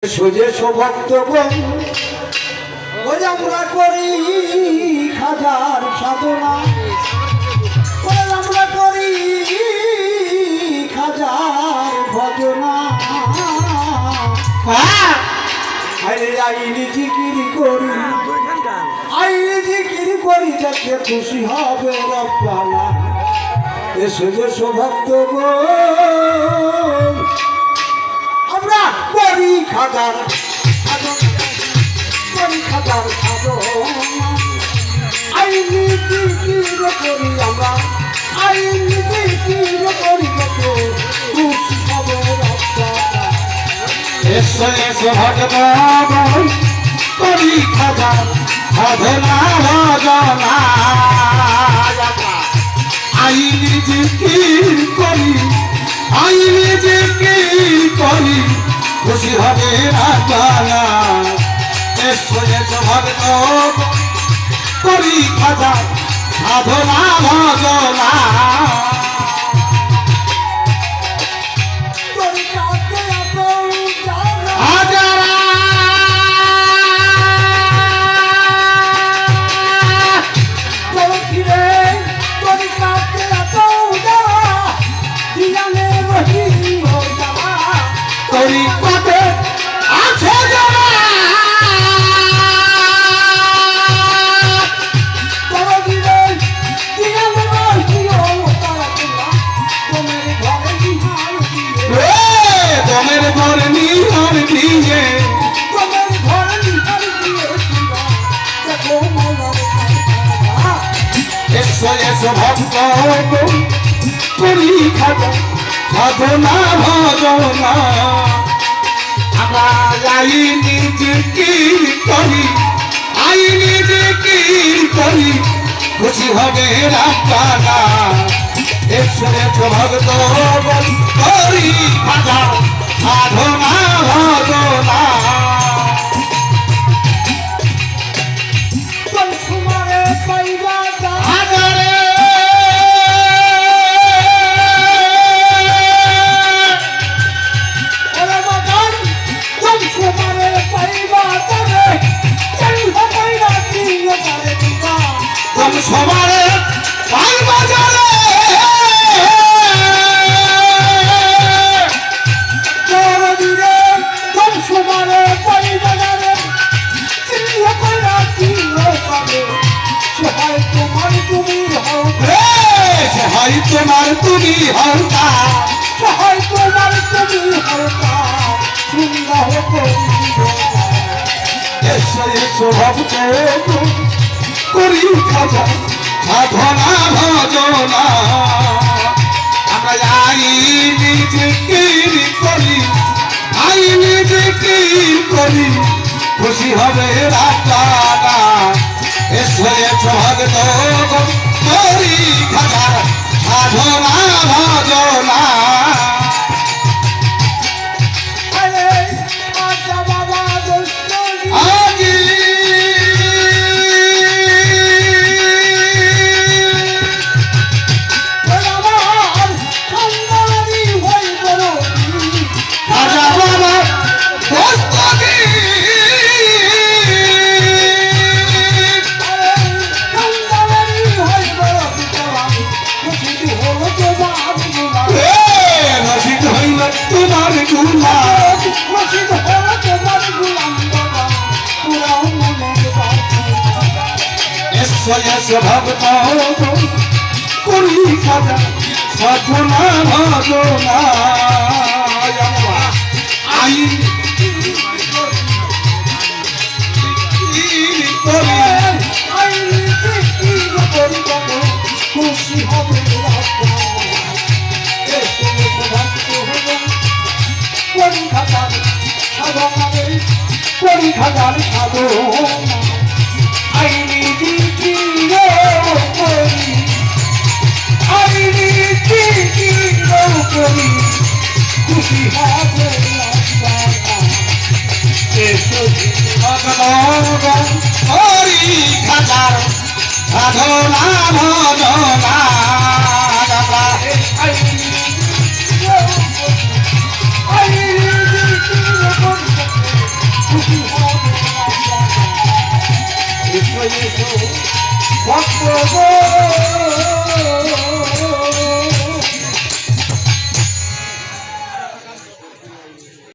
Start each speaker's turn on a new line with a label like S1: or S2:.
S1: সোজে সভক্তগণ ওই আমরা করি হাজার সাধনা, আমরা করি হাজার ভজনা। আইনি জিকিরি করি, আইনি জিকিরি করি, যাকে খুশি হবে রব্বানা। এ সোজে সভক্তগণ আমরা করি খাজার আইনি জিকির করি, আমরা আইনি জিকির করি, খুশি হবে রব্বানা।
S2: এসো এসো ভগবান করি খাজার সাধনা ভজনা, আইনি জিকির করি, আইনি জিকির করি, খুশি হবে রব্বানা। এসো এসো ভগবান করি খাজার সাধনা ভজনা। ভক্ত করি খাজা সাধনা ভজনা, আমরা আইনি জিকির করি, আইনি জিকির করি, খুশি হবে রব্বানা। এসো এসো ভক্ত করি খাজা সাধনা ভজনা। সবারে পাই বাজারে
S1: চরদিরে তোম সবারে পাই বাজারে, চিহ্ন কইরা চিহ্ন পাবে, সহায় তোমার তুমি হও,
S2: সহায় তোমার তুমি হও,
S1: সহায় তোমার তুমি হও, সুন্দর
S2: এসো এসো ভক্ত করি খাজা সাধনা ভজনা, আমরা আইনি জিকির করি, আইনি জিকির করি, খুশি হবে রব্বানা। এসো এসো ভক্ত করি খাজা সাধনা ভজনা। ভক্ত করি খাজা সাধনা ভজনা, আইনি করি,
S1: আইনি জিকির করি, খুশি হবে রব্বানা। এসো এসো ভক্তগণ করি খাজার সাধনা, করি খাজার সাধনা, আইনি জিকির করি, আইনি জিকির করি, খুশি হবে রব্বানা।
S2: এসো ভগবান করি খাজার সাধনা ভজনা,
S1: আইনি জিকির করি, এসো ভক্ত গো